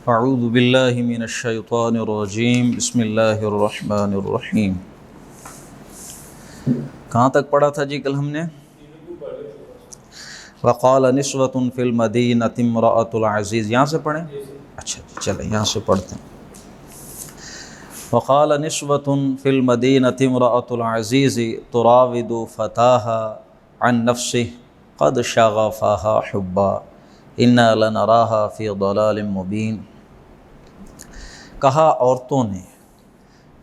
اعوذ باللہ من الشیطان الرجیم بسم اللہ الرحمن الرحیم۔ کہاں تک پڑھا تھا جی کل ہم نے؟ وقال نسوۃ فی المدینۃ امرأۃ العزیز، یہاں سے پڑھیں؟ اچھا چلیں یہاں سے پڑھتے ہیں۔ وقال نسوۃ فی المدینۃ امرأۃ العزیز تراود فتاها عن نفسه قد شغفها حبا انا لنراها فی ضلال مبین۔ کہا عورتوں نے،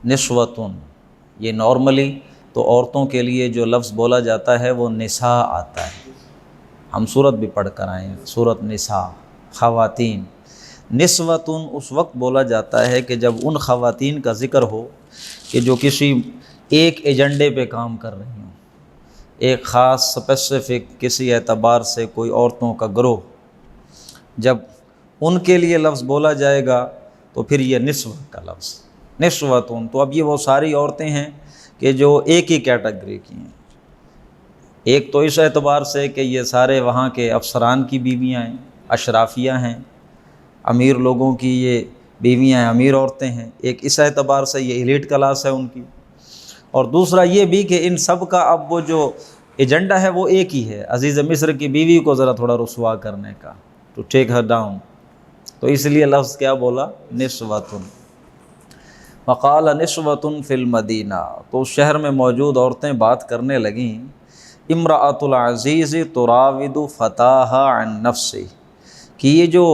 نسوتن، یہ نارملی تو عورتوں کے لیے جو لفظ بولا جاتا ہے وہ نساء آتا ہے، ہم صورت بھی پڑھ کر آئے ہیں، صورت نساء، خواتین۔ نسوتن اس وقت بولا جاتا ہے کہ جب ان خواتین کا ذکر ہو کہ جو کسی ایک ایجنڈے پہ کام کر رہی ہوں، ایک خاص اسپیسیفک کسی اعتبار سے کوئی عورتوں کا گروہ، جب ان کے لیے لفظ بولا جائے گا تو پھر یہ نسوہ کا لفظ، نسوتن، تو اب یہ وہ ساری عورتیں ہیں کہ جو ایک ہی کیٹیگری کی ہیں۔ ایک تو اس اعتبار سے کہ یہ سارے وہاں کے افسران کی بیویاں ہیں، اشرافیہ ہیں، امیر لوگوں کی یہ بیویاں ہیں، امیر عورتیں ہیں، ایک اس اعتبار سے یہ ایلیٹ کلاس ہے ان کی، اور دوسرا یہ بھی کہ ان سب کا اب وہ جو ایجنڈا ہے وہ ایک ہی ہے، عزیز مصر کی بیوی کو ذرا تھوڑا رسوا کرنے کا، ٹو ٹیک ہر ڈاؤن، تو اس لیے لفظ کیا بولا؟ نسوتن۔ وقال نسوۃ فی المدینہ، تو اس شہر میں موجود عورتیں بات کرنے لگیں، امرأۃ العزیز تراود فتاہا عن نفسہ، کہ یہ جو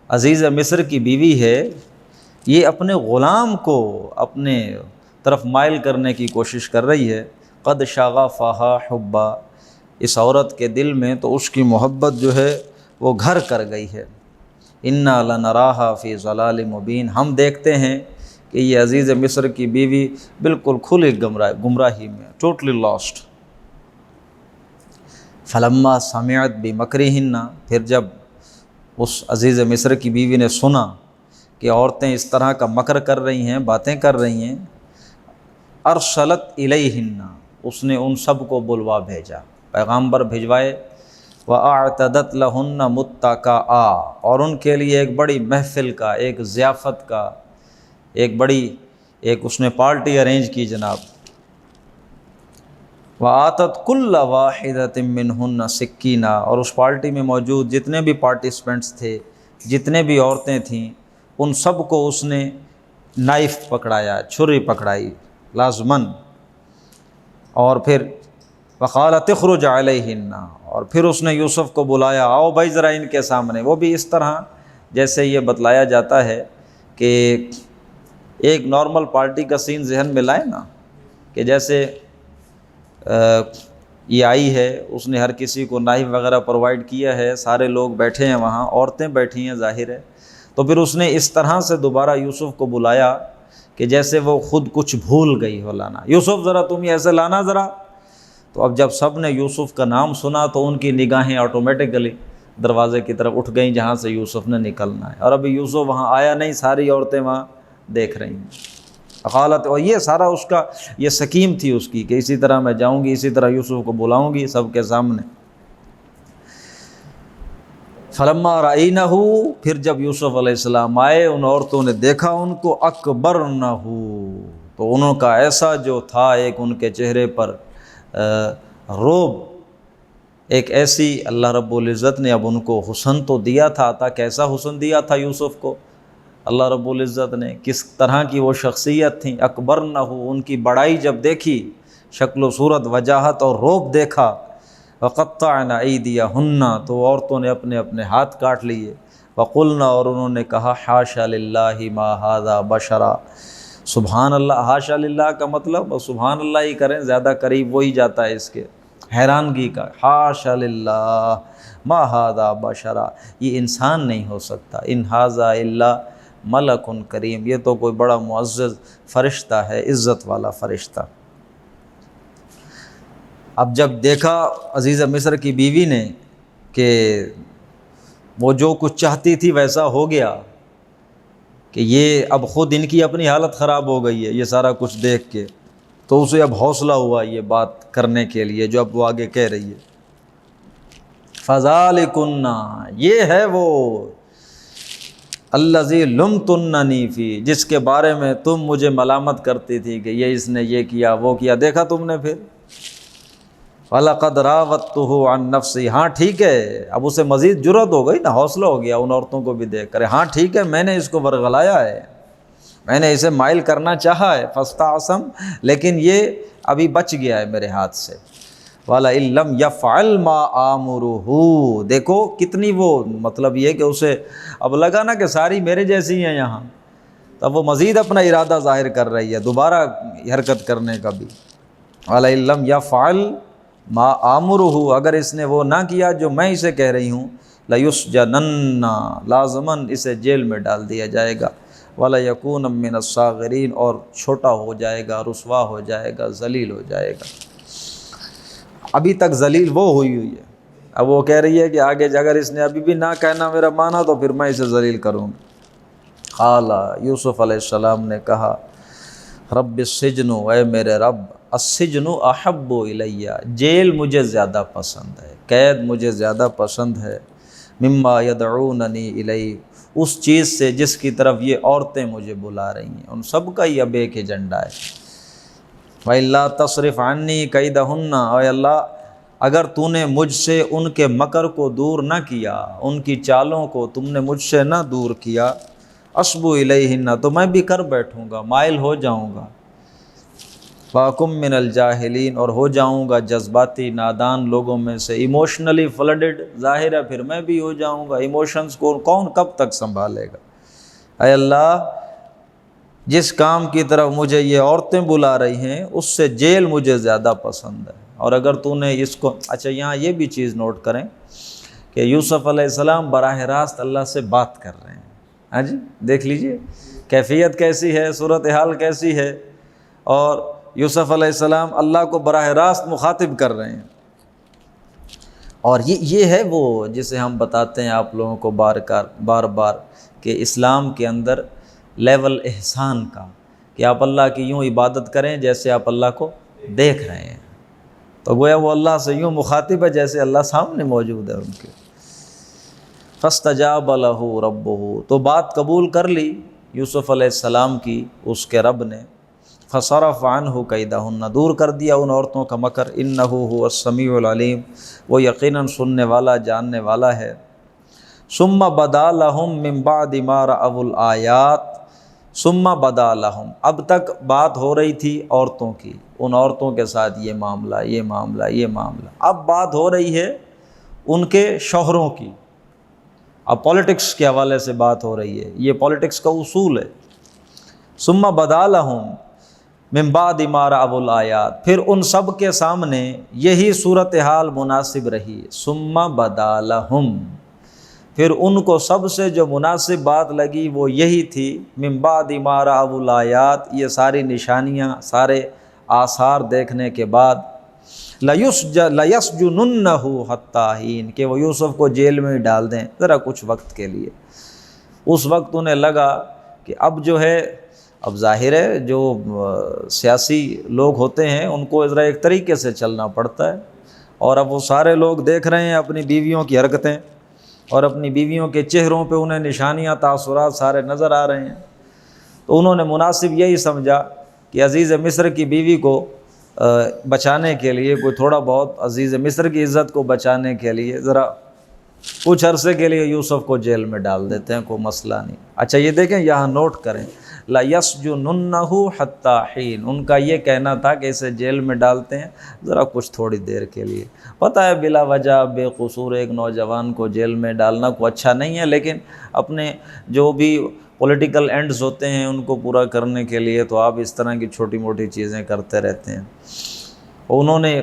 عزیز مصر کی بیوی ہے یہ اپنے غلام کو اپنے طرف مائل کرنے کی کوشش کر رہی ہے، قد شغفہا حبا، اس عورت کے دل میں تو اس کی محبت جو ہے وہ گھر کر گئی ہے، انا لنراہا فی ضلال مبین، ہم دیکھتے ہیں کہ یہ عزیز مصر کی بیوی بالکل کھلی گمراہی میں، ٹوٹلی لاسٹ۔ فلما سمعت بمکرہن، پھر جب اس عزیز مصر کی بیوی نے سنا کہ عورتیں اس طرح کا مکر کر رہی ہیں، باتیں کر رہی ہیں، ارسلت الیہن، اس نے ان سب کو بلوا بھیجا، پیغامبر بھجوائے، وَأَعْتَدَتْ لَهُنَّ مُتَّكَآ، اور ان کے لیے ایک بڑی محفل کا، ایک ضیافت کا، ایک اس نے پارٹی ارینج کی جناب۔ وَآتَتْ كُلَّ وَاحِدَةٍ مِّنْهُنَّ سِكِّينًا، اور اس پارٹی میں موجود جتنے بھی پارٹیسپینٹس تھے، جتنے بھی عورتیں تھیں، ان سب کو اس نے نائف پکڑایا، چھری پکڑائی لازماً، اور پھر وقالت اخرج علیہن، اور پھر اس نے یوسف کو بلایا، آؤ بھائی ذرا ان کے سامنے، وہ بھی اس طرح جیسے یہ بتلایا جاتا ہے کہ ایک نارمل پارٹی کا سین ذہن میں لائے نا، کہ جیسے یہ آئی ہے، اس نے ہر کسی کو نائف وغیرہ پرووائڈ کیا ہے، سارے لوگ بیٹھے ہیں وہاں، عورتیں بیٹھی ہیں ظاہر ہے، تو پھر اس نے اس طرح سے دوبارہ یوسف کو بلایا کہ جیسے وہ خود کچھ بھول گئی ہو لانا، یوسف ذرا تم یہ ایسے لانا ذرا، تو اب جب سب نے یوسف کا نام سنا تو ان کی نگاہیں آٹومیٹکلی دروازے کی طرف اٹھ گئیں جہاں سے یوسف نے نکلنا ہے، اور ابھی یوسف وہاں آیا نہیں، ساری عورتیں وہاں دیکھ رہی ہیں۔ قالت، اور یہ سارا اس کا یہ سکیم تھی اس کی کہ اسی طرح میں جاؤں گی، اسی طرح یوسف کو بلاؤں گی سب کے سامنے۔ فلما رأینہ، پھر جب یوسف علیہ السلام آئے، ان عورتوں نے دیکھا ان کو، اکبرنہ، تو انہوں کا ایسا جو تھا ایک ان کے چہرے پر روب، ایک ایسی اللہ رب العزت نے اب ان کو حسن تو دیا تھا، عطا کیسا حسن دیا تھا یوسف کو اللہ رب العزت نے، کس طرح کی وہ شخصیت تھیں، اکبرنہ، ان کی بڑائی جب دیکھی، شکل و صورت، وجاہت اور روب دیکھا، وقطعن ایدیہن، تو عورتوں نے اپنے اپنے ہاتھ کاٹ لیے، وقلنا، اور انہوں نے کہا، حاشا للہ ما ھذا بشرا، سبحان اللہ، حاشا للہ کا مطلب سبحان اللہ ہی کریں، زیادہ قریب وہی جاتا ہے اس کے، حیرانگی کا، حاشا للہ ما ھذا بشرا، یہ انسان نہیں ہو سکتا، ان ھذا الا ملک کریم، یہ تو کوئی بڑا معزز فرشتہ ہے، عزت والا فرشتہ۔ اب جب دیکھا عزیز مصر کی بیوی نے کہ وہ جو کچھ چاہتی تھی ویسا ہو گیا، کہ یہ اب خود ان کی اپنی حالت خراب ہو گئی ہے یہ سارا کچھ دیکھ کے، تو اسے اب حوصلہ ہوا یہ بات کرنے کے لیے جو اب وہ آگے کہہ رہی ہے۔ فَذَلِكُنَّ، یہ ہے وہ الذی لمتننی فی، جس کے بارے میں تم مجھے ملامت کرتی تھی کہ یہ اس نے یہ کیا وہ کیا، دیکھا تم نے پھر۔ وَلَقَدْ رَاوَدتُّهُ عَن نَفْسِهِ، ہاں ٹھیک ہے، اب اسے مزید جرأت ہو گئی نا، حوصلہ ہو گیا ان عورتوں کو بھی دیکھ کر، ہاں ٹھیک ہے میں نے اس کو ورغلایا ہے، میں نے اسے مائل کرنا چاہا ہے، فاستعصم، لیکن یہ ابھی بچ گیا ہے میرے ہاتھ سے۔ وَلَئِن لَّمْ يَفْعَلْ مَا آمُرُهُ، دیکھو کتنی وہ مطلب یہ کہ اسے اب لگا نا کہ ساری میرے جیسی ہیں یہاں، تب وہ مزید اپنا ارادہ ظاہر کر رہی ہے دوبارہ حرکت کرنے کا بھی۔ وَلَئِن لَّمْ يَفْعَلْ مَا آمُرُهُ، اگر اس نے وہ نہ کیا جو میں اسے کہہ رہی ہوں، لَيُسْجَنَنَّ، لازماً اسے جیل میں ڈال دیا جائے گا، وَلَيَكُونَ مِنَ الصَّاغِرِينَ، اور چھوٹا ہو جائے گا، رسوا ہو جائے گا، ذلیل ہو جائے گا۔ ابھی تک ذلیل وہ ہوئی ہے، اب وہ کہہ رہی ہے کہ آگے اگر اس نے ابھی بھی نہ کہنا میرا مانا تو پھر میں اسے ذلیل کروں گا۔ قال، یوسف علیہ السلام نے کہا، رب السجن، اے میرے رب، السجن احب الیہ، جیل مجھے زیادہ پسند ہے، قید مجھے زیادہ پسند ہے، مما یدعوننی الیہ، اس چیز سے جس کی طرف یہ عورتیں مجھے بلا رہی ہیں، ان سب کا ہی اب ایک ایجنڈا ہے۔ وَإِلَّا تَصْرِفْ عَنِّي كَيْدَهُنَّ، اے اللہ اگر تو نے مجھ سے ان کے مکر کو دور نہ کیا، ان کی چالوں کو تم نے مجھ سے نہ دور کیا، اصب الیہن، تو میں بھی کر بیٹھوں گا، مائل ہو جاؤں گا، فاکم من الجاہلین، اور ہو جاؤں گا جذباتی نادان لوگوں میں سے، ایموشنلی فلڈڈ، ظاہر ہے پھر میں بھی ہو جاؤں گا، ایموشنز کو کون کب تک سنبھالے گا۔ اے اللہ جس کام کی طرف مجھے یہ عورتیں بلا رہی ہیں اس سے جیل مجھے زیادہ پسند ہے، اور اگر تو نے اس کو، اچھا یہاں یہ بھی چیز نوٹ کریں کہ یوسف علیہ السلام براہ راست اللہ سے بات کر رہے ہیں، ہاں جی دیکھ لیجئے کیفیت کیسی ہے، صورتحال کیسی ہے، اور یوسف علیہ السلام اللہ کو براہ راست مخاطب کر رہے ہیں، اور یہ ہے وہ جسے ہم بتاتے ہیں آپ لوگوں کو بار بار کہ اسلام کے اندر لیول احسان کا، کہ آپ اللہ کی یوں عبادت کریں جیسے آپ اللہ کو دیکھ رہے ہیں، تو گویا وہ اللہ سے یوں مخاطب ہے جیسے اللہ سامنے موجود ہے ان کے۔ فاستجاب لہ ربہ، تو بات قبول کر لی یوسف علیہ السلام کی اس کے رب نے، فصرف عنہ کیدہن، دور کر دیا ان عورتوں کا مکر، انہ هو السمیع العلیم، وہ یقیناً سننے والا جاننے والا ہے۔ ثم بدا لہم من بعد ما رأوا الآیات، ثم بدا لہم، اب تک بات ہو رہی تھی عورتوں کی، ان عورتوں کے ساتھ یہ معاملہ یہ معاملہ یہ معاملہ، اب بات ہو رہی ہے ان کے شوہروں کی، اب پولیٹکس کے حوالے سے بات ہو رہی ہے، یہ پولیٹکس کا اصول ہے۔ ثم بدا لہم من بعد ما رأوا الآیات، پھر ان سب کے سامنے یہی صورتحال مناسب رہی، ثم بدا لہم، پھر ان کو سب سے جو مناسب بات لگی وہ یہی تھی، من بعد ما رأوا الآیات، یہ ساری نشانیاں سارے آثار دیکھنے کے بعد، لَيَسْجُنُنَّهُ حَتَّىٰ حِينٍ، کہ وہ یوسف کو جیل میں ڈال دیں ذرا کچھ وقت کے لیے۔ اس وقت انہیں لگا کہ اب جو ہے، اب ظاہر ہے جو سیاسی لوگ ہوتے ہیں ان کو ذرا ایک طریقے سے چلنا پڑتا ہے، اور اب وہ سارے لوگ دیکھ رہے ہیں اپنی بیویوں کی حرکتیں، اور اپنی بیویوں کے چہروں پہ انہیں نشانیاں تاثرات سارے نظر آ رہے ہیں، تو انہوں نے مناسب یہی سمجھا کہ عزیز مصر کی بیوی کو بچانے کے لیے، کوئی تھوڑا بہت عزیز مصر کی عزت کو بچانے کے لیے ذرا کچھ عرصے کے لیے یوسف کو جیل میں ڈال دیتے ہیں، کوئی مسئلہ نہیں۔ اچھا یہ دیکھیں یہاں نوٹ کریں، لَيَسْجُنُنَّهُ حَتَّىٰ حِينٍ، ان کا یہ کہنا تھا کہ اسے جیل میں ڈالتے ہیں ذرا کچھ تھوڑی دیر کے لیے۔ پتہ ہے بلا وجہ بے قصور ایک نوجوان کو جیل میں ڈالنا کوئی اچھا نہیں ہے، لیکن اپنے جو بھی پولیٹیکل اینڈز ہوتے ہیں ان کو پورا کرنے کے لیے تو آپ اس طرح کی چھوٹی موٹی چیزیں کرتے رہتے ہیں۔ انہوں نے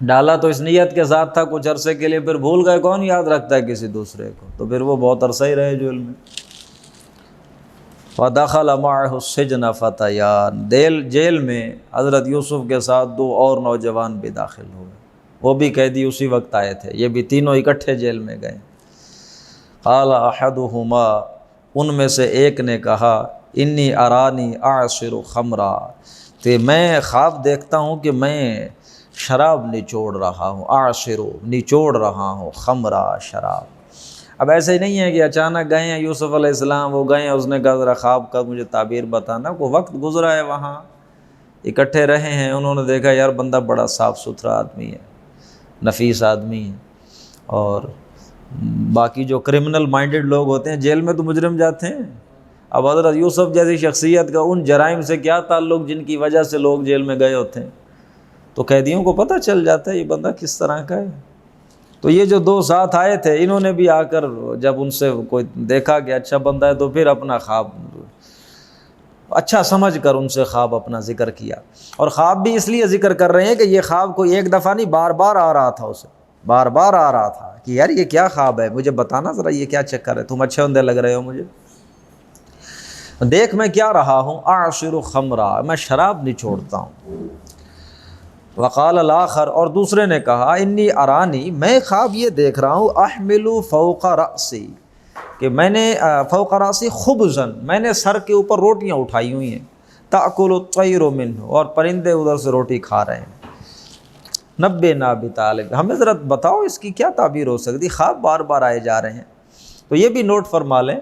ڈالا تو اس نیت کے ساتھ تھا کچھ عرصے کے لیے، پھر بھول گئے، کون یاد رکھتا ہے کسی دوسرے کو، تو پھر وہ بہت عرصہ ہی رہے جیل میں۔ وَدَخَلَ مَعَهُ السِّجْنَ فَتَيَانِ، جیل میں حضرت یوسف کے ساتھ دو اور نوجوان بھی داخل ہوئے، وہ بھی قیدی اسی وقت آئے تھے، یہ بھی تینوں اکٹھے جیل میں گئے۔ قال احدهما، ان میں سے ایک نے کہا، انی ارانی اعصر خمرا، کہ میں خواب دیکھتا ہوں کہ میں شراب نچوڑ رہا ہوں، اعصر نچوڑ رہا ہوں، خمرا شراب، اب ایسے ہی نہیں ہے کہ اچانک گئے ہیں یوسف علیہ السلام، وہ گئے ہیں، اس نے کہا ذرا خواب کا مجھے تعبیر بتانا، کوئی وقت گزرا ہے وہاں، اکٹھے رہے ہیں، انہوں نے دیکھا یار بندہ بڑا صاف ستھرا آدمی ہے، نفیس آدمی ہے، اور باقی جو کرمنل مائنڈڈ لوگ ہوتے ہیں جیل میں تو مجرم جاتے ہیں، اب حضرت یوسف جیسی شخصیت کا ان جرائم سے کیا تعلق جن کی وجہ سے لوگ جیل میں گئے ہوتے ہیں، تو قیدیوں کو پتہ چل جاتا ہے یہ بندہ کس طرح کا ہے۔ تو یہ جو دو ساتھ آئے تھے، انہوں نے بھی آ کر جب ان سے کوئی دیکھا کہ اچھا بندہ ہے تو پھر اپنا خواب اچھا سمجھ کر ان سے خواب اپنا ذکر کیا، اور خواب بھی اس لیے ذکر کر رہے ہیں کہ یہ خواب کوئی ایک دفعہ نہیں، بار بار آ رہا تھا، اسے بار بار آ رہا تھا کہ یار یہ کیا خواب ہے، مجھے بتانا ذرا یہ کیا چکر ہے، تم اچھے بندے لگ رہے ہو مجھے، دیکھ میں کیا رہا ہوں، اعصر خمرا، میں شراب نچوڑتا ہوں۔ وقال الاخر، اور دوسرے نے کہا، انی ارانی، میں خواب یہ دیکھ رہا ہوں، احمل فوق رأسی، کہ میں نے فوق رأسی خبزا، میں نے سر کے اوپر روٹیاں اٹھائی ہوئی ہیں، تأکل الطیر منہ، اور پرندے ادھر سے روٹی کھا رہے ہیں۔ نبئنا بطالب، ہمیں ذرا بتاؤ اس کی کیا تعبیر ہو سکتی، خواب بار بار آئے جا رہے ہیں۔ تو یہ بھی نوٹ فرما لیں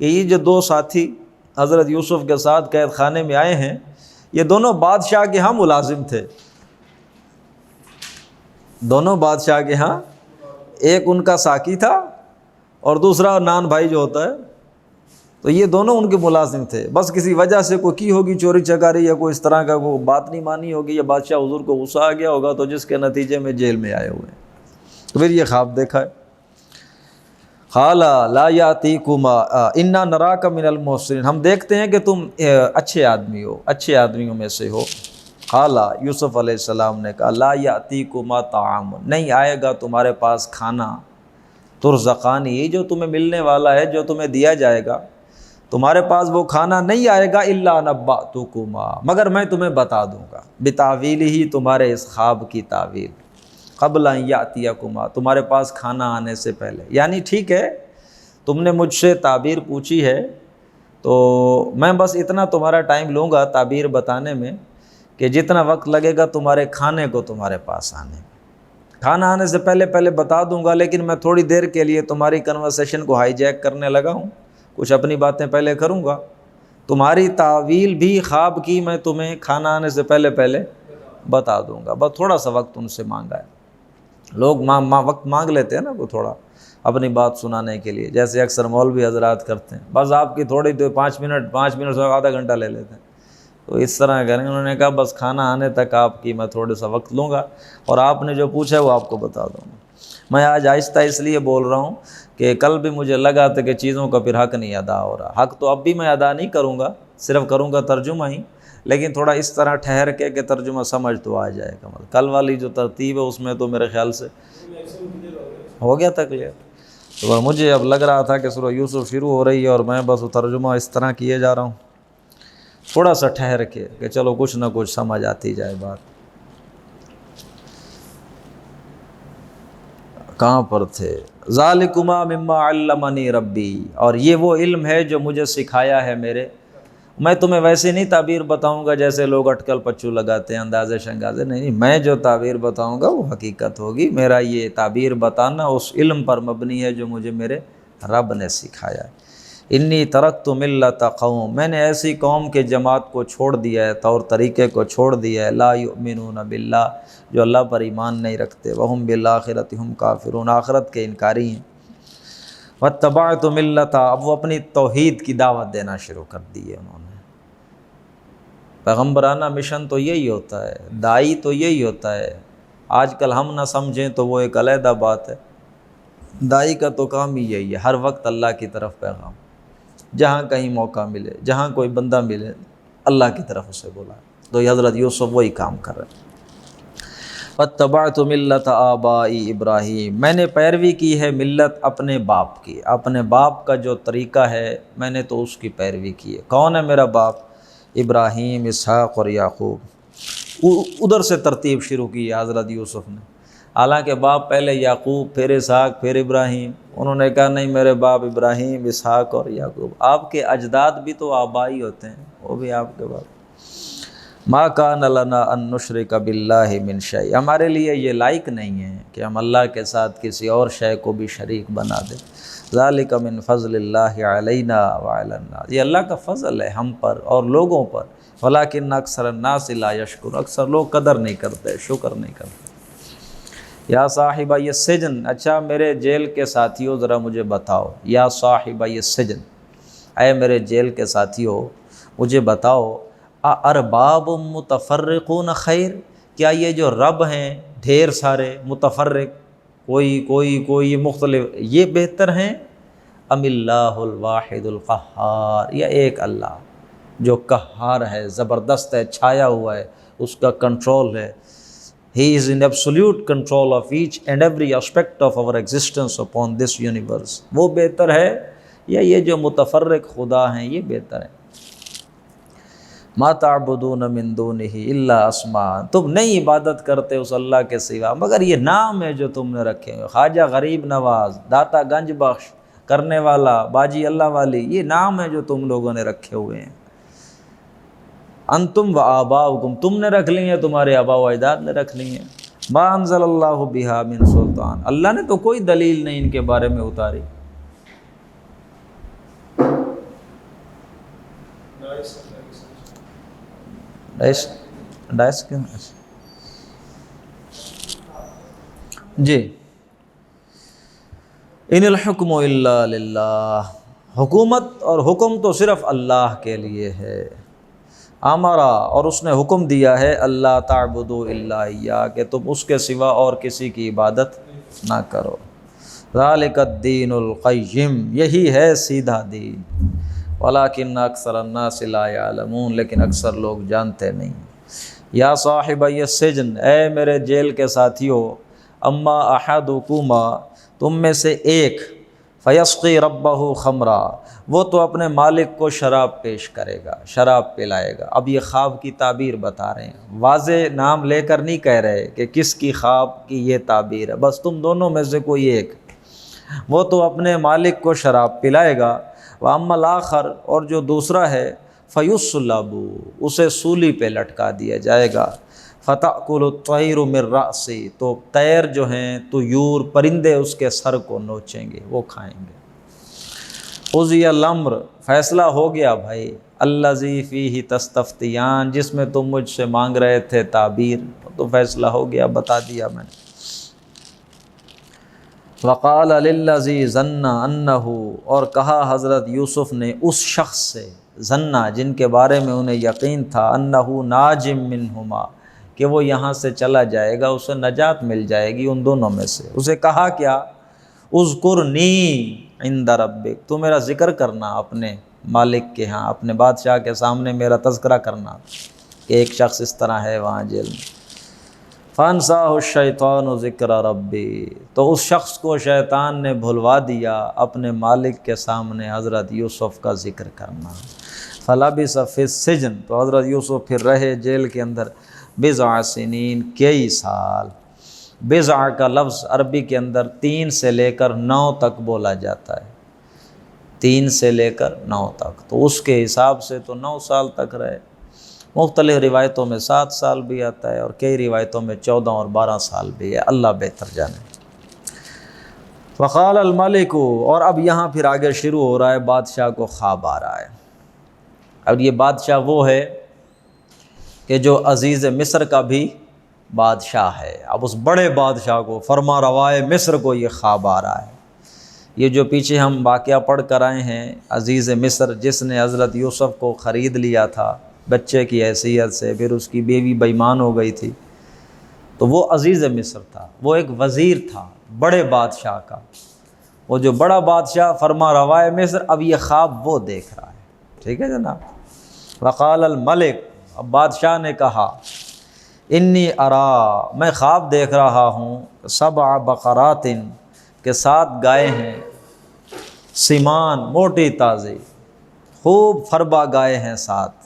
کہ یہ جو دو ساتھی حضرت یوسف کے ساتھ قید خانے میں آئے ہیں، یہ دونوں بادشاہ کے ہاں ملازم تھے، دونوں بادشاہ کے ہاں، ایک ان کا ساقی تھا اور دوسرا نان بھائی جو ہوتا ہے، تو یہ دونوں ان کے ملازم تھے، بس کسی وجہ سے کوئی کی ہوگی چوری چکاری یا کوئی اس طرح کا کوئی بات نہیں مانی ہوگی، یا بادشاہ حضور کو غصہ آ گیا ہوگا، تو جس کے نتیجے میں جیل میں آئے ہوئے ہیں۔ تو پھر یہ خواب دیکھا ہے۔ قال لا یاتیکما انا نراک من المحسنین، ہم دیکھتے ہیں کہ تم اچھے آدمی ہو، اچھے آدمیوں میں سے ہو۔ قال، یوسف علیہ السلام نے کہا، لا یاتیکما طعام، نہیں آئے گا تمہارے پاس کھانا، ترزقانی، یہ جو تمہیں ملنے والا ہے، جو تمہیں دیا جائے گا، تمہارے پاس وہ کھانا نہیں آئے گا، الا نبأتکما، مگر میں تمہیں بتا دوں گا، بتاویلہ، تمہارے اس خواب کی تعویل، قبل ان یاتیکما، تمہارے پاس کھانا آنے سے پہلے، یعنی ٹھیک ہے تم نے مجھ سے تعبیر پوچھی ہے تو میں بس اتنا تمہارا ٹائم لوں گا تعبیر بتانے میں کہ جتنا وقت لگے گا تمہارے کھانے کو تمہارے پاس آنے میں، کھانا آنے سے پہلے پہلے بتا دوں گا، لیکن میں تھوڑی دیر کے لیے تمہاری کنورسیشن کو ہائی جیک کرنے لگا ہوں، کچھ اپنی باتیں پہلے کروں گا، تمہاری تعویل بھی خواب کی میں تمہیں کھانا آنے سے پہلے پہلے بتا دوں گا، بس تھوڑا سا وقت ان سے مانگا ہے۔ لوگ وقت مانگ لیتے ہیں نا وہ تھوڑا اپنی بات سنانے کے لیے، جیسے اکثر مولوی حضرات کرتے ہیں، بس آپ کی تھوڑی دیر 5 منٹ سے آدھا گھنٹہ لے لیتے ہیں، تو اس طرح کریں۔ انہوں نے کہا بس کھانا آنے تک آپ کی میں تھوڑا سا وقت لوں گا، اور آپ نے جو پوچھا ہے وہ آپ کو بتا دوں گا۔ میں آج آہستہ اس لیے بول رہا ہوں کہ کل بھی مجھے لگا تھا کہ چیزوں کا پھر حق نہیں ادا ہو رہا، حق تو اب بھی میں ادا نہیں کروں گا، صرف کروں گا ترجمہ ہی، لیکن تھوڑا اس طرح ٹھہر کے کہ ترجمہ سمجھ تو آ جائے گا۔ کل والی جو ترتیب ہے اس میں تو میرے خیال سے ہو گیا تھا کلیئر، تو مجھے اب لگ رہا تھا کہ سورہ یوسف شروع ہو رہی ہے اور میں بس ترجمہ اس طرح کیے جا رہا ہوں، تھوڑا سا ٹھہر کے کہ چلو کچھ نہ کچھ سمجھ آتی جائے بات۔ کہاں پر تھے؟ ذالکما مما علمنی ربی، اور یہ وہ علم ہے جو مجھے سکھایا ہے میرے، میں تمہیں ویسے نہیں تعبیر بتاؤں گا جیسے لوگ اٹکل پچو لگاتے ہیں، اندازے شنگازے، نہیں، میں جو تعبیر بتاؤں گا وہ حقیقت ہوگی، میرا یہ تعبیر بتانا اس علم پر مبنی ہے جو مجھے میرے رب نے سکھایا ہے۔ انی ترکت ملت قوم، میں نے ایسی قوم کے جماعت کو چھوڑ دیا ہے، طور طریقے کو چھوڑ دیا ہے، لا یؤمنون باللہ، جو اللہ پر ایمان نہیں رکھتے، وہم بالآخرۃ ہم کافرون، آخرت کے انکاری ہیں، واتبعت ملت، اب وہ اپنی توحید کی دعوت دینا شروع کر دی ہے انہوں نے۔ پیغمبرانہ مشن تو یہی ہوتا ہے، داعی تو یہی ہوتا ہے، آج کل ہم نہ سمجھیں تو وہ ایک علیحدہ بات ہے، داعی کا تو کام ہی یہی ہے، ہر وقت اللہ کی طرف پیغام، جہاں کہیں موقع ملے، جہاں کوئی بندہ ملے، اللہ کی طرف اسے بلا، تو یہ حضرت یوسف وہی کام کر رہے ہیں۔ واتبعت ملت آبائی ابراہیم، میں نے پیروی کی ہے ملت اپنے باپ کی، اپنے باپ کا جو طریقہ ہے میں نے تو اس کی پیروی کی ہے۔ کون ہے میرا باپ؟ ابراہیم، اسحاق اور یعقوب۔ ادھر سے ترتیب شروع کی ہے حضرت یوسف نے، حالانکہ باپ پہلے یعقوب، پھر اسحاق، پھر ابراہیم، انہوں نے کہا نہیں میرے باپ ابراہیم، اسحاق اور یعقوب۔ آپ کے اجداد بھی تو آبائی ہوتے ہیں، وہ بھی آپ کے باپ۔ ما کان لنا ان نشرک باللہ من شیء، ہمارے لیے یہ لائق نہیں ہے کہ ہم اللہ کے ساتھ کسی اور شے کو بھی شریک بنا دیں۔ ذالک من فضل اللہ علینا وعلی الناس، یہ اللہ کا فضل ہے ہم پر اور لوگوں پر، ولکن اکثر الناس لا یشکر، اکثر لوگ قدر نہیں کرتے، شکر نہیں کرتے۔ یا صاحبہ یہ سجن، اچھا میرے جیل کے ساتھیوں ذرا مجھے بتاؤ، یا صاحبہ یہ سجن، اے میرے جیل کے ساتھیوں مجھے بتاؤ، ارباب متفرقون خیر، کیا یہ جو رب ہیں ڈھیر سارے متفرق، کوئی مختلف، یہ بہتر ہیں، ام اللہ الواحد القہار، یا ایک اللہ جو قہار ہے، زبردست ہے، چھایا ہوا ہے، اس کا کنٹرول ہے، He is in absolute control of each and every aspect of our existence upon this universe، وہ بہتر ہے یا یہ جو متفرق خدا ہیں یہ بہتر ہے؟ ما تعبدون من دونہ الا اسماء، تم نہیں عبادت کرتے اس اللہ کے سوا مگر یہ نام ہے جو تم نے رکھے ہیں، خواجہ غریب نواز، داتا گنج بخش، کرنے والا، باجی اللہ والی، یہ نام ہے جو تم لوگوں نے رکھے ہوئے ہیں۔ انتم و آباؤکم، تم نے رکھ لی ہیں، تمہارے آباء و اجداد نے رکھ لی ہیں، ما انزل اللہ بہا من سلطان، اللہ نے تو کوئی دلیل نہیں ان کے بارے میں اتاری۔ ڈائس کیوں؟ جی، ان الحکم الا للہ، حکومت اور حکم تو صرف اللہ کے لیے ہے۔ ہمارا، اور اس نے حکم دیا ہے، اللہ تعبدوا الا ایاہ، کہ تم اس کے سوا اور کسی کی عبادت نہ کرو۔ ذالک الدین القیم، یہی ہے سیدھا دین، ولکن اکثر الناس لا یعلمون، لیکن اکثر لوگ جانتے نہیں۔ یا صاحبی السجن، اے میرے جیل کے ساتھیوں، اما احدکما، تم میں سے ایک، فیسقی ربہ خمرا، وہ تو اپنے مالک کو شراب پیش کرے گا، شراب پلائے گا۔ اب یہ خواب کی تعبیر بتا رہے ہیں، واضح نام لے کر نہیں کہہ رہے کہ کس کی خواب کی یہ تعبیر ہے، بس تم دونوں میں سے کوئی ایک، وہ تو اپنے مالک کو شراب پلائے گا۔ وَأَمَّا الْآخَرُ، اور جو دوسرا ہے، فَيُصْلَبُ، اسے سولی پہ لٹکا دیا جائے گا۔ فَتَأْكُلُ الطَّيْرُ مِنْ رَأْسِهِ، تو طیر جو ہیں، طیور پرندے اس کے سر کو نوچیں گے، وہ کھائیں گے۔ قُضِیَ الْأَمْرُ، فیصلہ ہو گیا بھائی، الَّذِي فِيهِ تَسْتَفْتِيَانِ، جس میں تم مجھ سے مانگ رہے تھے تعبیر، تو فیصلہ ہو گیا، بتا دیا میں نے۔ وَقَالَ لِلَّذِي ظَنَّ أَنَّهُ، اور کہا حضرت یوسف نے اس شخص سے، ظنّ جن کے بارے میں انہیں یقین تھا، أَنَّهُ نَاجٍ مِّنْهُمَا، کہ وہ یہاں سے چلا جائے گا، اسے نجات مل جائے گی ان دونوں میں سے۔ اسے کہا کیا؟ اذکرنی عند ربک، تو میرا ذکر کرنا اپنے مالک کے ہاں، اپنے بادشاہ کے سامنے میرا تذکرہ کرنا کہ ایک شخص اس طرح ہے وہاں جیل میں۔ فَأَنْسَاهُ الشَّيْطَانُ ذِكْرَ رَبِّهِ، تو اس شخص کو شیطان نے بھلوا دیا اپنے مالک کے سامنے حضرت یوسف کا ذکر کرنا۔ فَلَبِثَ فِي السِّجْنِ، تو حضرت یوسف پھر رہے جیل کے اندر، بِضْعَ سِنِینَ، کئی سال۔ بضع کا لفظ عربی کے اندر 3 سے لے کر 9 تک بولا جاتا ہے، 3 سے لے کر 9 تک، تو اس کے حساب سے تو 9 سال تک رہے۔ مختلف روایتوں میں 7 سال بھی آتا ہے، اور کئی روایتوں میں 14 اور 12 سال بھی ہے، اللہ بہتر جانے۔ وقال الملک، اور اب یہاں پھر آگے شروع ہو رہا ہے، بادشاہ کو خواب آ رہا ہے۔ اب یہ بادشاہ وہ ہے کہ جو عزیز مصر کا بھی بادشاہ ہے، اب اس بڑے بادشاہ کو، فرما روائے مصر کو یہ خواب آ رہا ہے۔ یہ جو پیچھے ہم واقعہ پڑھ کر آئے ہیں، عزیز مصر جس نے حضرت یوسف کو خرید لیا تھا بچے کی حیثیت سے، پھر اس کی بیوی بے ایمان ہو گئی تھی، تو وہ عزیز مصر تھا، وہ ایک وزیر تھا بڑے بادشاہ کا، وہ جو بڑا بادشاہ فرما روائے مصر، اب یہ خواب وہ دیکھ رہا ہے، ٹھیک ہے جناب۔ وقال الملک، اب بادشاہ نے کہا، انی ارا، میں خواب دیکھ رہا ہوں، 7 بقرات، کہ 7 گائے ہیں، سمان، موٹی تازی، خوب فربا گائے ہیں 7،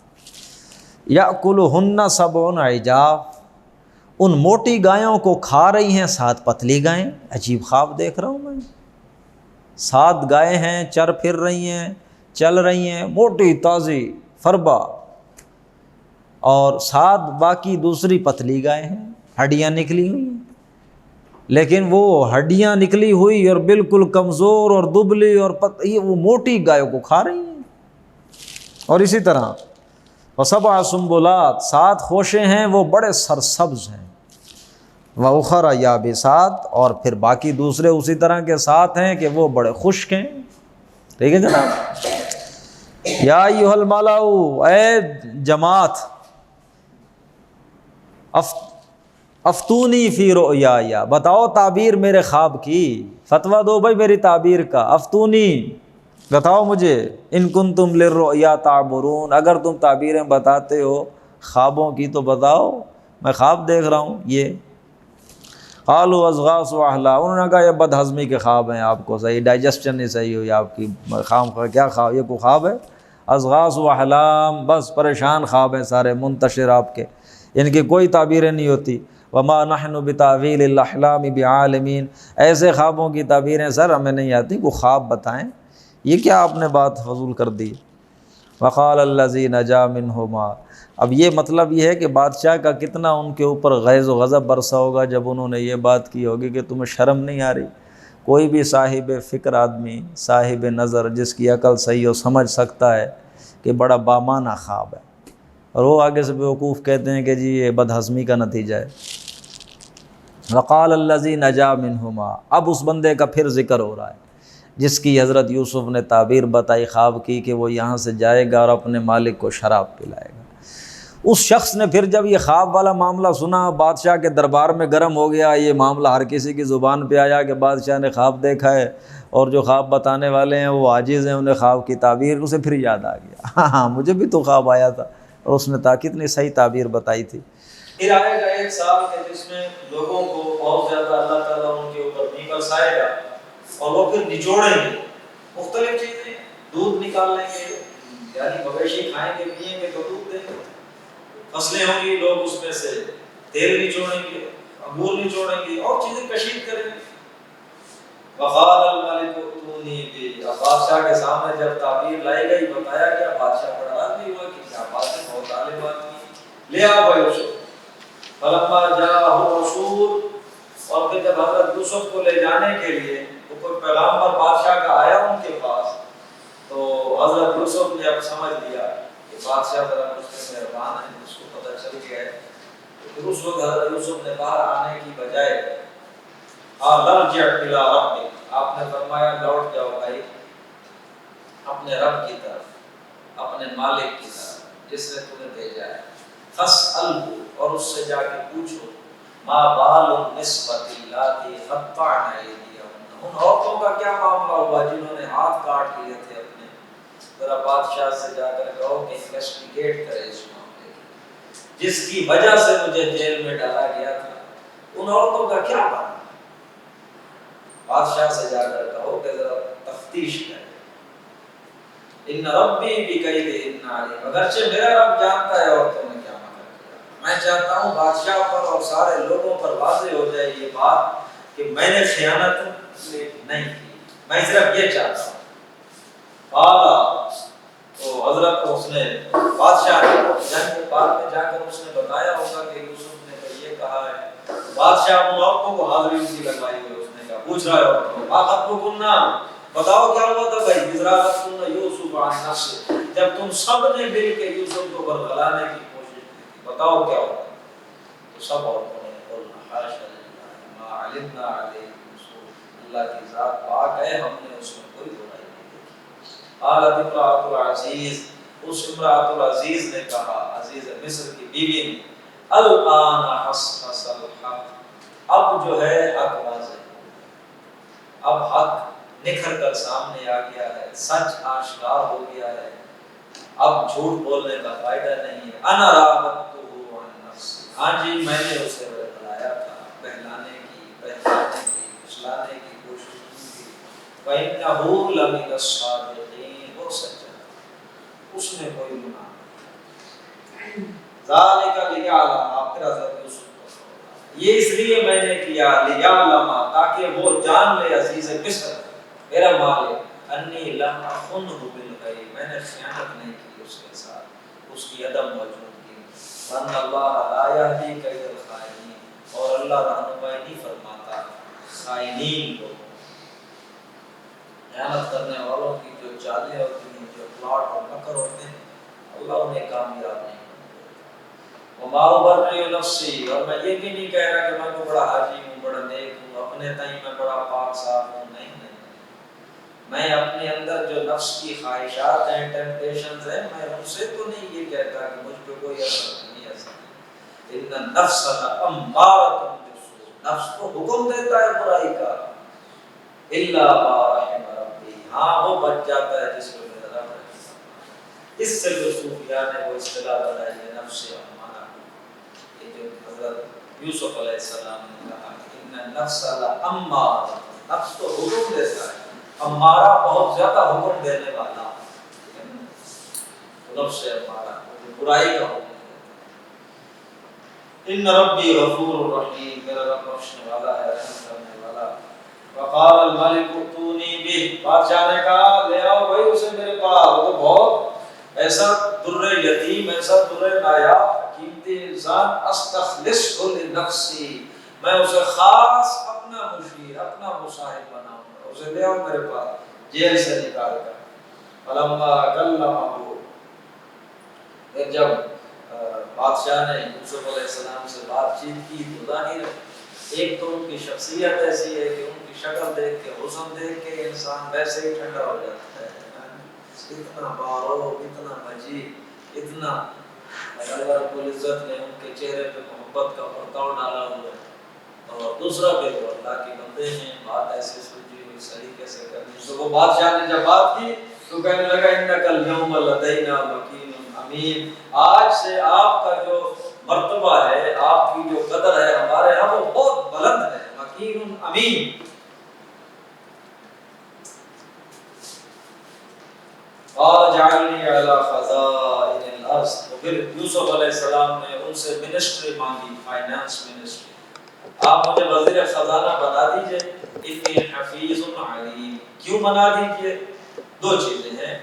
یأکلہن 7 عجاف، ان موٹی گایوں کو کھا رہی ہیں 7 پتلی گائیں۔ عجیب خواب دیکھ رہا ہوں میں، 7 گائے ہیں، چر پھر رہی ہیں، چل رہی ہیں، موٹی تازی فربا، اور 7 باقی دوسری پتلی گائے ہیں، ہڈیاں نکلی ہوئی ہیں۔ لیکن وہ ہڈیاں نکلی ہوئی اور بالکل کمزور اور دبلی اور یہ وہ موٹی گائے کو کھا رہی ہیں۔ اور اسی طرح وسبع سنبلات، 7 خوشے ہیں وہ بڑے سرسبز ہیں، وَأُخَرَ یابسات، اور پھر باقی دوسرے اسی طرح کے 7 ہیں کہ وہ بڑے خشک ہیں۔ ٹھیک ہے جناب۔ یا ایھا الملأ، اے جماعت، افتونی فی رؤیا، بتاؤ تعبیر میرے خواب کی، فتویٰ دو بھائی میری تعبیر کا، افتونی، بتاؤ مجھے، ان کنتم للرؤیا تعبرون، اگر تم تعبیریں بتاتے ہو خوابوں کی تو بتاؤ، میں خواب دیکھ رہا ہوں یہ۔ قالوا اضغاث احلام، انہوں نے کہا یہ بد ہضمی کے خواب ہیں، آپ کو صحیح ڈائجسشن نہیں صحیح ہوئی آپ کی، خام خواہ کیا خواب، یہ کوئی خواب ہے؟ اضغاث احلام، بس پریشان خواب ہیں سارے منتشر آپ کے، ان کی کوئی تعبیریں نہیں ہوتی۔ وما نحن بتاویل الاحلام بعالمین، ایسے خوابوں کی تعبیریں سر ہمیں نہیں آتی، کوئی خواب بتائیں، یہ کیا آپ نے بات فضول کر دی۔ وقال الذی نجا منہما، اب یہ مطلب یہ ہے کہ بادشاہ کا کتنا ان کے اوپر غیظ و غضب برسا ہوگا جب انہوں نے یہ بات کی ہوگی کہ تمہیں شرم نہیں آ رہی۔ کوئی بھی صاحب فکر آدمی، صاحب نظر، جس کی عقل صحیح ہو، سمجھ سکتا ہے کہ بڑا بامانہ خواب ہے، اور وہ آگے سے بیوقوف کہتے ہیں کہ جی یہ بد ہضمی کا نتیجہ ہے۔ وقال الذی نجا منہما، اب اس بندے کا پھر ذکر ہو رہا ہے جس کی حضرت یوسف نے تعبیر بتائی خواب کی کہ وہ یہاں سے جائے گا اور اپنے مالک کو شراب پلائے گا۔ اس شخص نے پھر جب یہ خواب والا معاملہ سنا، بادشاہ کے دربار میں گرم ہو گیا، یہ معاملہ ہر کسی کی زبان پہ آیا کہ بادشاہ نے خواب دیکھا ہے، اور جو خواب بتانے والے ہیں وہ عاجز ہیں، انہیں خواب کی تعبیر، اسے پھر یاد آ گیا، ہاں مجھے بھی تو خواب آیا تھا، اور اس نے کتنی صحیح تعبیر بتائی تھی۔ پھر آئے گا ایک سال کہ جس میں لوگوں کو بہت زیادہ اللہ تعالیٰ ان کے اوپر نہیں برسائے گا، اور وہ پھر نچوڑیں گے مختلف چیزیں، دودھ نکال لیں گے، یعنی مویشی کھائیں گے پیئیں گے تو دودھ دیں گے، فصلیں ہوں گی، لوگ اس میں سے تیل نچوڑیں گے، انگور نچوڑیں گے، اور چیزیں کشید کریں گے۔ وقال الملک ائتونی بہ، بادشاہ کے سامنے جب تعبیر لائی گئی، بتایا گیا، بادشاہ بڑا راضی ہوا کہ کیا بات ہے، بہت عالم آدمی، لے آؤ بھائی یوسف۔ فلما جاءہ الرسول، اور پھر جب حضرت یوسف کو لے جانے کے لیے کوئی پیغامبر بادشاہ کا آیا ان کے پاس، تو حضرت یوسف نے اب سمجھ لیا کہ بادشاہ ذرا مجھ سے مہربان ہے، اس کو پتہ چل گیا ہے، تو پھر اس وقت حضرت یوسف نے باہر آنے کی بجائے لرجع الی ربک، آپ نے فرمایا لوٹ جاؤ بھائی اپنے رب کی طرف، اپنے مالک کی طرف جس نے تمہیں بھیجا ہے، فاسألہ، اور اس سے جا کے پوچھو، ما بال النسوۃ اللاتی قطعن ایدیہن، ان عورتوں کا کیا معاملہ ہوا جنہوں نے ہاتھ کاٹ لیے تھے اپنے، ذرا بادشاہ سے جا کر کہو کہ انویسٹیگیٹ کرے اس معاملے کی، جس کی وجہ سے مجھے جیل میں ڈالا گیا تھا، ان عورتوں کا کیا معاملہ، بادشاہ سے جا کر کہو کہ ذرا تفتیش کرے۔ ان ربی بکیدہن علیم، اگرچہ میرا رب جانتا ہے عورتوں نے کیا مکر کیا، میں چاہتا ہوں بادشاہ پر اور سارے لوگوں پر واضح ہو جائے یہ بات کہ میں نے خیانت نہیں کی، میں صرف یہ چاہتا ہوں۔ قال، تو حضرت کو اس نے بادشاہ نے جنگ کے بعد میں جا کر اس نے بتایا ہوگا کہ یوسف نے یہ کہا ہے، بادشاہ ان عورتوں کو حاضری اسی لگائی ہوئی، اس نے کہا پوچھ رہا ہے عورتوں، ما خطبکن، بتاؤ کیا ہوا تھا بھائی، اذ راوتن یوسف عن نفسہ، جب تم سب نے مل کے یوسف کو برگلانے کی کوشش کی تھی، بتاؤ کیا ہوا، تو سب عورتوں نے قلنا حاشا للہ ما علمنا علیہ سوء، اللہ کی ذات پاک ہے، ہم نے اس میں کوئی برائی نہیں دیکھی۔ قالت امرأۃ العزیز، اس امرأۃ العزیز نے کہا، عزیز مصر کی بیوی نے، الآن حصحص الحق، اب جو ہے حق واضح، اب حق نکھر کر سامنے آ گیا ہے، سچ آشکار ہو گیا ہے، اب جھوٹ بولنے کا فائدہ نہیں ہے۔ انا راودتہ عن نفسی، ہاں جی میں نے اسے بہلایا تھا، بہلانے کی، بہلانے کی، پھسلانے کی کوشش کی، وَإِنَّهُ لَمِنَ الصَّادِقِينَ، وہ سچا ہے، اس نے کوئی گناہ نہیں۔ ذَلِكَ لِيَعْلَمَ، آخر حضرت یوسف کو، یہ اس لیے میں نے کیا، لِيَعْلَمَ، تاکہ وہ جان لے عزیز مصر میرا مالک، انی لم اخنہ بالغیب، میں نے خیانت نہیں کی اس کے ساتھ، اس کی عدم موجودگی، وان اللہ لا یہدی کید الخائنین، اور اللہ رہنمائی نہیں فرماتا خائنین لوگوں، خیانت کرنے والوں کی جو چالیں ہوتی ہیں، جو پلاٹ اور مکر ہوتے ہیں، اللہ انہیں کامیاب نہیں کرتا۔ وما ابرئ نفسی، اور میں یہ بھی نہیں کہہ رہا کہ میں تو بڑا حاجی ہوں، بڑا نیک ہوں، اپنے تئیں میں بڑا پاک صاف ہوں، نہیں نہیں، میں اپنے اندر جو نفس کی خواہشات ہیں، ٹیمپٹیشنز ہیں، میں ان سے تو نہیں یہ کہتا کہ مجھ پہ کوئی اثر نہیں ہے۔ ان النفس لامارۃ بالسوء، نفس کو حکم دیتا ہے برائی کا، الا ما رحم ربی، ہاں وہ بچ جاتا ہے جس کو میرا رب رحم۔ اس سے جو صوفیاء نے وہ اصطلاح بنائی ہے نفس امارہ، یہ جو حضرت یوسف علیہ السلام نے کہا ان النفس لامارۃ، نفس تو حکم دیتا ہے، امارہ بہت زیادہ حکم دینے والا، نفس امارہ برائی کا حکم۔ ان ربی غفور رحیم، میرا رب بخشنے والا ہے، رحم کرنے والا۔ وقال الملک ائتونی بہ، بادشاہ نے کہا لے آؤ بھائی اسے میرے پاس، وہ تو بہت ایسا در یتیم، ایسا در نایاب قیمتی انسان، استخلصہ لنفسی، میں اسے خاص اپنا مشیر، اپنا مصاحب بناؤں گا، اسے لے آؤ میرے پاس جیل سے نکال کر۔ فلما کلمہ، پھر جب بادشاہ نے یوسف علیہ السلام سے بات چیت کی تو ظاہر ایک تو ان کی شخصیت ایسی ہے کہ ان کی شکل دیکھ کے، حسن دیکھ کے انسان ویسے ہی ٹھنڈا ہو جاتا ہے، اتنا باروب، اتنا مجید، اتنا اللہ رب العزت نے ان کے چہرے پہ محبت کا پرتاؤ ڈالا ہوا ہے۔ اور دوسرا کہ وہ اللہ کے بندے ہیں، بات ایسے سوچی ہوئی سلیقے سے کرنی۔ تو وہ بادشاہ نے جب بات کی تو کہنے لگا انک الیوم لدینا مکین امین، آج سے آپ کا جو مرتبہ ہے، آپ کی جو قدر ہے ہمارے ہاں وہ بہت بلند ہے، مکین امین۔ قال اجعلنی علی خزائن الارض، تو پھر یوسف علیہ السلام نے ان سے منسٹری مانگی، فائنانس منسٹری، آپ مجھے وزیر خزانہ بنا دیجئے، انی حفیظ علیم۔ کیوں بنا دیجئے؟ دو چیزیں ہیں،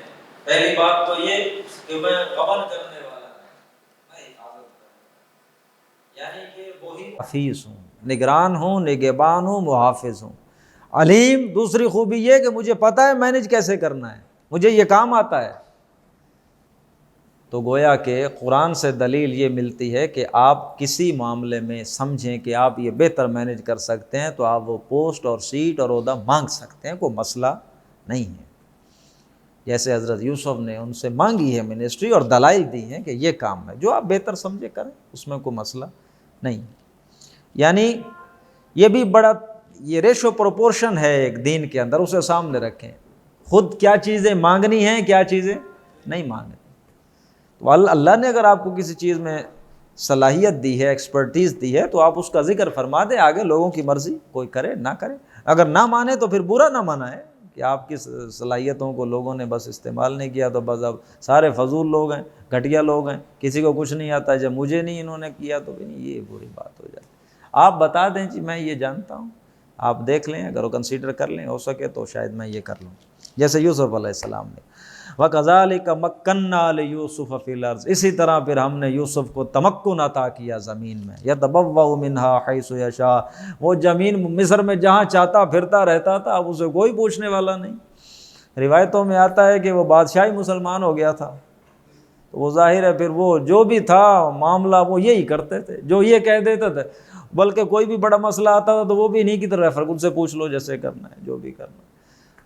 پہلی بات تو یہ کہ میں غبن کرنے والا میں حفاظت کروں، یعنی کہ وہی حفیظ ہوں، نگران ہوں، نگہبان ہوں، محافظ ہوں۔ علیم، دوسری خوبی یہ کہ مجھے پتہ ہے مینیج کیسے کرنا ہے، مجھے یہ کام آتا ہے۔ تو گویا کہ قرآن سے دلیل یہ ملتی ہے کہ آپ کسی معاملے میں سمجھیں کہ آپ یہ بہتر مینیج کر سکتے ہیں تو آپ وہ پوسٹ اور سیٹ اور عہدہ مانگ سکتے ہیں، کوئی مسئلہ نہیں ہے۔ جیسے حضرت یوسف نے ان سے مانگی ہے منسٹری اور دلائل دی ہیں کہ یہ کام ہے، جو آپ بہتر سمجھے کریں، اس میں کوئی مسئلہ نہیں۔ یعنی یہ بھی بڑا، یہ ریشو پروپورشن ہے ایک دین کے اندر، اسے سامنے رکھیں، خود کیا چیزیں مانگنی ہیں، کیا چیزیں نہیں مانگنی۔ تو اللہ نے اگر آپ کو کسی چیز میں صلاحیت دی ہے، ایکسپرٹیز دی ہے، تو آپ اس کا ذکر فرما دیں، آگے لوگوں کی مرضی، کوئی کرے نہ کرے، اگر نہ مانے تو پھر برا نہ مانا ہے کہ آپ کی صلاحیتوں کو لوگوں نے بس استعمال نہیں کیا تو بس اب سارے فضول لوگ ہیں، گھٹیا لوگ ہیں، کسی کو کچھ نہیں آتا، جب مجھے نہیں انہوں نے کیا تو بھی نہیں، یہ بری بات ہو جاتی۔ آپ بتا دیں جی میں یہ جانتا ہوں، آپ دیکھ لیں، اگر وہ کنسیڈر کر لیں، ہو سکے تو شاید میں یہ کر لوں، جیسے یوسف علیہ السلام نے۔ وَكَذَلِكَ مَكَّنَّا لِيُوسُفَ فِي الْأَرْضِ، اسی طرح پھر ہم نے یوسف کو تمکن عطا کیا زمین میں، يَتَبَوَّأُ مِنْهَا حَيْثُ يَشَاءُ، وہ زمین مصر میں جہاں چاہتا پھرتا رہتا تھا، اب اسے کوئی پوچھنے والا نہیں۔ روایتوں میں آتا ہے کہ وہ بادشاہی مسلمان ہو گیا تھا، تو وہ ظاہر ہے پھر وہ جو بھی تھا معاملہ وہ یہی کرتے تھے، جو یہ کہہ دیتے تھے، بلکہ کوئی بھی بڑا مسئلہ آتا تھا تو وہ بھی انہیں کی طرف ریفر، ان سے پوچھ لو جیسے کرنا ہے، جو بھی کرنا ہے۔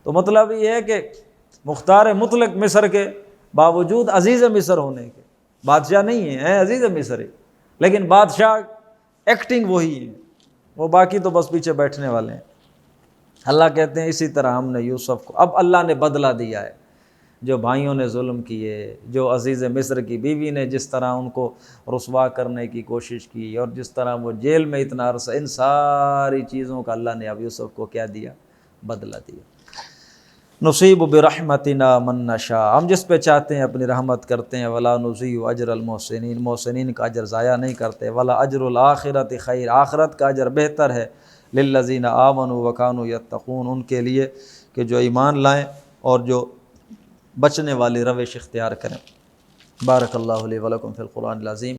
تو مطلب یہ ہے کہ مختار مطلق مصر کے باوجود عزیز مصر ہونے کے، بادشاہ نہیں ہیں، عزیز مصر ہے، لیکن بادشاہ ایکٹنگ وہی ہے، وہ باقی تو بس پیچھے بیٹھنے والے ہیں۔ اللہ کہتے ہیں اسی طرح ہم نے یوسف کو، اب اللہ نے بدلہ دیا ہے، جو بھائیوں نے ظلم کیے، جو عزیز مصر کی بیوی نے جس طرح ان کو رسوا کرنے کی کوشش کی، اور جس طرح وہ جیل میں اتنا عرصہ، ان ساری چیزوں کا اللہ نے اب یوسف کو کیا دیا؟ بدلہ دیا۔ نصیب برحمتنا من نشاء، ہم جس پہ چاہتے ہیں اپنی رحمت کرتے ہیں، ولا نضیع اجر المحسنین، محسنین کا اجر ضائع نہیں کرتے، ولا اجر الآخرۃ خیر، آخرت کا اجر بہتر ہے، للذین آمنوا وکانوا یتقون، ان کے لیے کہ جو ایمان لائیں اور جو بچنے والی روش اختیار کریں۔ بارک اللہ لی ولکم فی القرآن العظیم۔